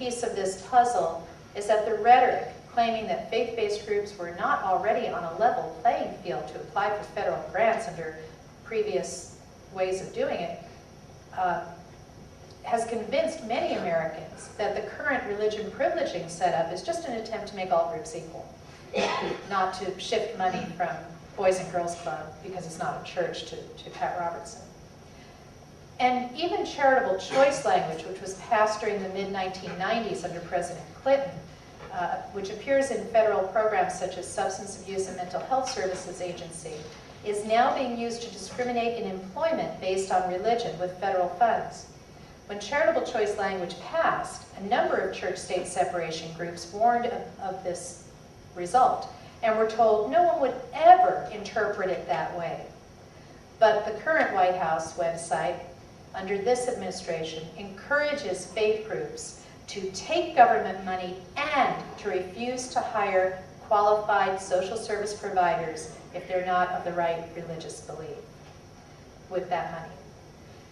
piece of this puzzle is that the rhetoric claiming that faith-based groups were not already on a level playing field to apply for federal grants under previous ways of doing it has convinced many Americans that the current religion privileging setup is just an attempt to make all groups equal, not to shift money from Boys and Girls Club, because it's not a church, to Pat Robertson. And even charitable choice language, which was passed during the mid-1990s under President Clinton, which appears in federal programs such as Substance Abuse and Mental Health Services Agency, is now being used to discriminate in employment based on religion with federal funds. When charitable choice language passed, a number of church-state separation groups warned of this result and were told no one would ever interpret it that way. But the current White House website, under this administration, encourages faith groups to take government money and to refuse to hire qualified social service providers if they're not of the right religious belief with that money.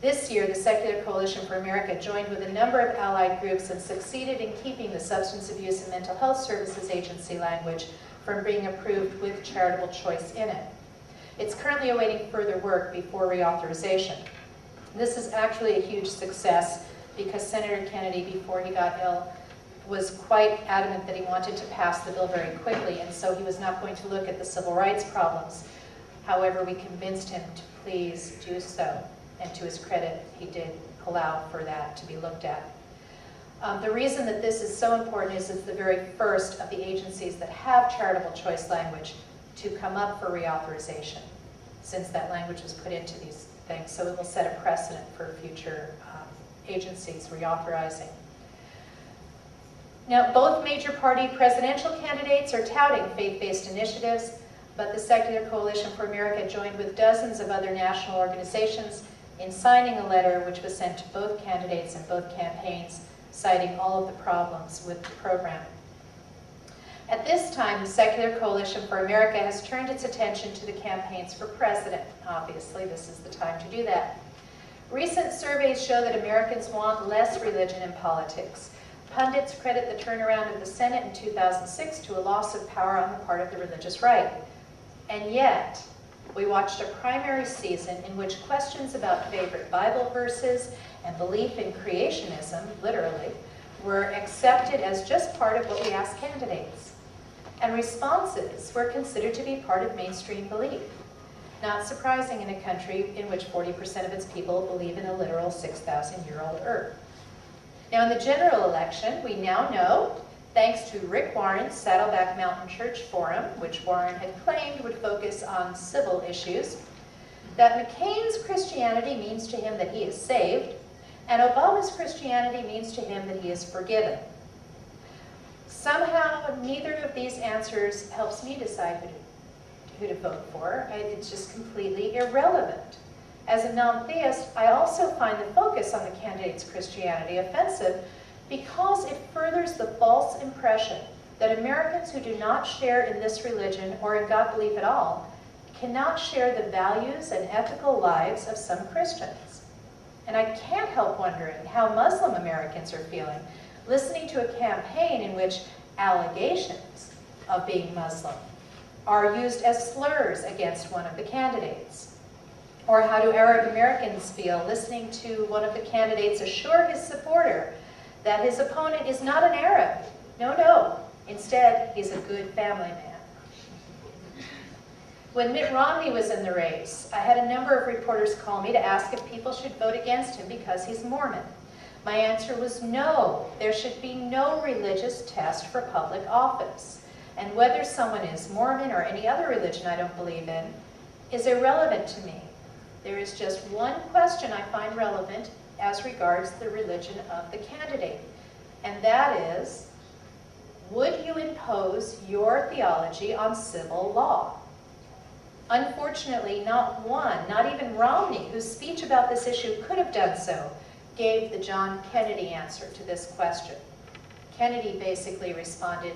This year, the Secular Coalition for America joined with a number of allied groups and succeeded in keeping the Substance Abuse and Mental Health Services Agency language from being approved with charitable choice in it. It's currently awaiting further work before reauthorization. This is actually a huge success because Senator Kennedy, before he got ill, was quite adamant that he wanted to pass the bill very quickly, and so he was not going to look at the civil rights problems. However, we convinced him to please do so, and to his credit, he did allow for that to be looked at. The reason that this is so important is it's the very first of the agencies that have charitable choice language to come up for reauthorization, since that language was put into these things. So it will set a precedent for future agencies reauthorizing. Now, both major party presidential candidates are touting faith-based initiatives, but the Secular Coalition for America joined with dozens of other national organizations in signing a letter which was sent to both candidates and both campaigns, citing all of the problems with the program. At this time, the Secular Coalition for America has turned its attention to the campaigns for president. Obviously, this is the time to do that. Recent surveys show that Americans want less religion in politics. Pundits credit the turnaround of the Senate in 2006 to a loss of power on the part of the religious right. And yet, we watched a primary season in which questions about favorite Bible verses and belief in creationism, literally, were accepted as just part of what we asked candidates. And responses were considered to be part of mainstream belief. Not surprising in a country in which 40% of its people believe in a literal 6,000-year-old earth. Now, in the general election, we now know, thanks to Rick Warren's Saddleback Mountain Church Forum, which Warren had claimed would focus on civil issues, that McCain's Christianity means to him that he is saved, and Obama's Christianity means to him that he is forgiven. Somehow, neither of these answers helps me decide who to vote for. It's just completely irrelevant. As a non-theist, I also find the focus on the candidate's Christianity offensive because it furthers the false impression that Americans who do not share in this religion or in God belief at all cannot share the values and ethical lives of some Christians. And I can't help wondering how Muslim Americans are feeling listening to a campaign in which allegations of being Muslim are used as slurs against one of the candidates. Or how do Arab Americans feel listening to one of the candidates assure his supporter that his opponent is not an Arab? No. Instead, he's a good family man. When Mitt Romney was in the race, I had a number of reporters call me to ask if people should vote against him because he's Mormon. My answer was no. There should be no religious test for public office. And whether someone is Mormon or any other religion I don't believe in is irrelevant to me. There is just one question I find relevant as regards the religion of the candidate, and that is, would you impose your theology on civil law? Unfortunately, not one, not even Romney, whose speech about this issue could have done so, gave the John Kennedy answer to this question. Kennedy basically responded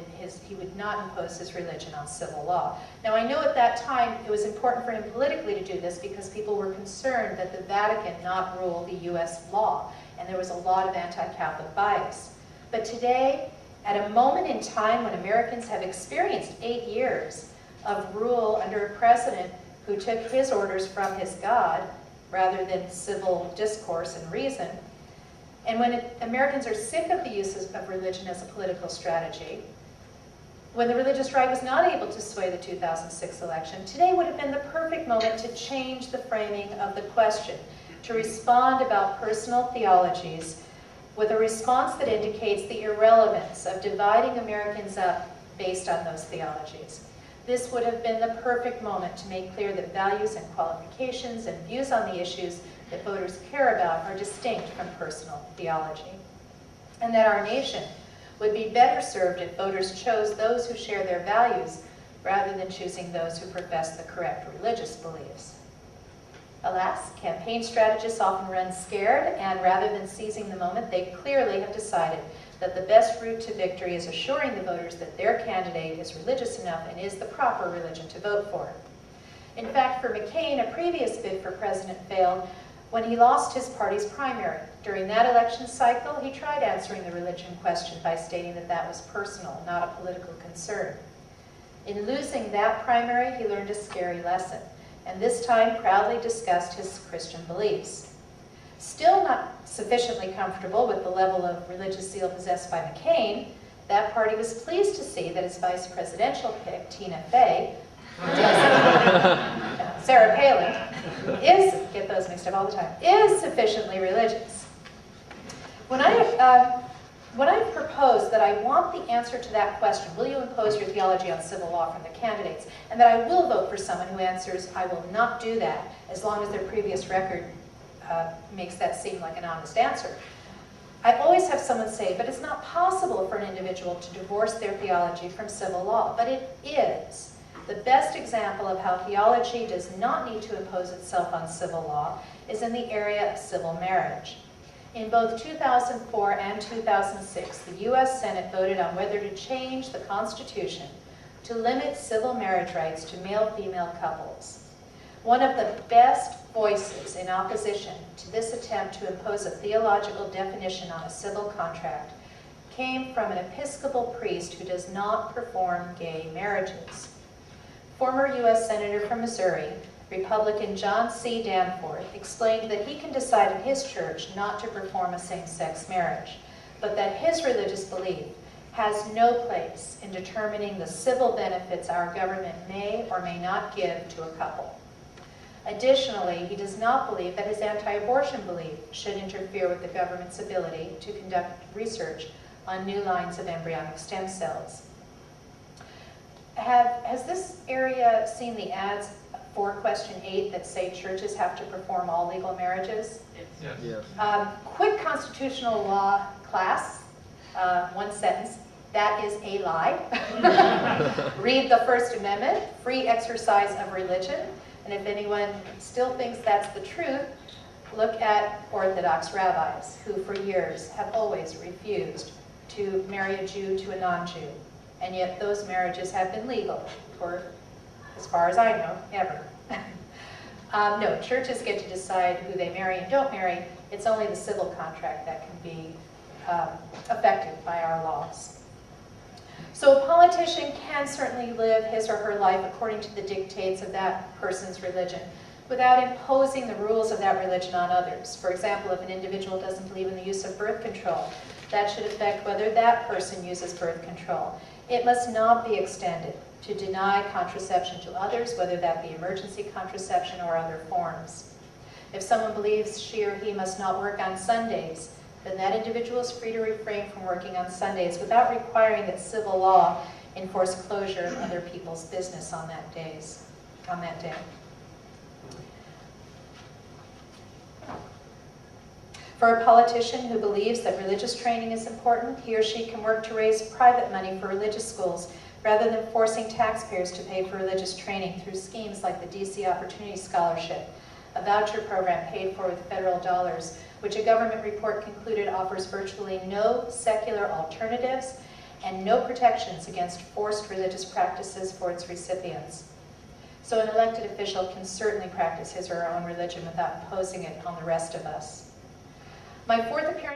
he would not impose his religion on civil law. Now, I know at that time it was important for him politically to do this because people were concerned that the Vatican not rule the U.S. law, and there was a lot of anti-Catholic bias. But today, at a moment in time when Americans have experienced 8 years of rule under a president who took his orders from his God rather than civil discourse and reason, and when Americans are sick of the use of religion as a political strategy, when the religious right was not able to sway the 2006 election, today would have been the perfect moment to change the framing of the question, to respond about personal theologies with a response that indicates the irrelevance of dividing Americans up based on those theologies. This would have been the perfect moment to make clear that values and qualifications and views on the issues that voters care about are distinct from personal theology, and that our nation would be better served if voters chose those who share their values rather than choosing those who profess the correct religious beliefs. Alas, campaign strategists often run scared, and rather than seizing the moment, they clearly have decided that the best route to victory is assuring the voters that their candidate is religious enough and is the proper religion to vote for. In fact, for McCain, a previous bid for president failed when he lost his party's primary. During that election cycle, he tried answering the religion question by stating that that was personal, not a political concern. In losing that primary, he learned a scary lesson, and this time proudly discussed his Christian beliefs. Still not sufficiently comfortable with the level of religious zeal possessed by McCain, that party was pleased to see that his vice presidential pick, Tina Fey, Sarah Palin, get those mixed up all the time, is sufficiently religious. When I proposed that I want the answer to that question, will you impose your theology on civil law from the candidates, and that I will vote for someone who answers, I will not do that, as long as their previous record makes that seem like an honest answer, I always have someone say, but it's not possible for an individual to divorce their theology from civil law. But it is. The best example of how theology does not need to impose itself on civil law is in the area of civil marriage. In both 2004 and 2006, the U.S. Senate voted on whether to change the Constitution to limit civil marriage rights to male-female couples. One of the best voices in opposition to this attempt to impose a theological definition on a civil contract came from an Episcopal priest who does not perform gay marriages. Former U.S. Senator from Missouri, Republican John C. Danforth, explained that he can decide in his church not to perform a same-sex marriage, but that his religious belief has no place in determining the civil benefits our government may or may not give to a couple. Additionally, he does not believe that his anti-abortion belief should interfere with the government's ability to conduct research on new lines of embryonic stem cells. Has this area seen the ads for question 8 that say churches have to perform all legal marriages? Yes. Yes. Quick constitutional law class, one sentence, that is a lie. Read the First Amendment, free exercise of religion. And if anyone still thinks that's the truth, look at Orthodox rabbis who for years have always refused to marry a Jew to a non-Jew. And yet those marriages have been legal for, as far as I know, ever. No, churches get to decide who they marry and don't marry. It's only the civil contract that can be affected by our laws. So a politician can certainly live his or her life according to the dictates of that person's religion without imposing the rules of that religion on others. For example, if an individual doesn't believe in the use of birth control, that should affect whether that person uses birth control. It must not be extended to deny contraception to others, whether that be emergency contraception or other forms. If someone believes she or he must not work on Sundays, then that individual is free to refrain from working on Sundays without requiring that civil law enforce closure of other people's business on that day. For a politician who believes that religious training is important, he or she can work to raise private money for religious schools rather than forcing taxpayers to pay for religious training through schemes like the DC Opportunity Scholarship, a voucher program paid for with federal dollars, which a government report concluded offers virtually no secular alternatives and no protections against forced religious practices for its recipients. So an elected official can certainly practice his or her own religion without imposing it on the rest of us. My fourth appearance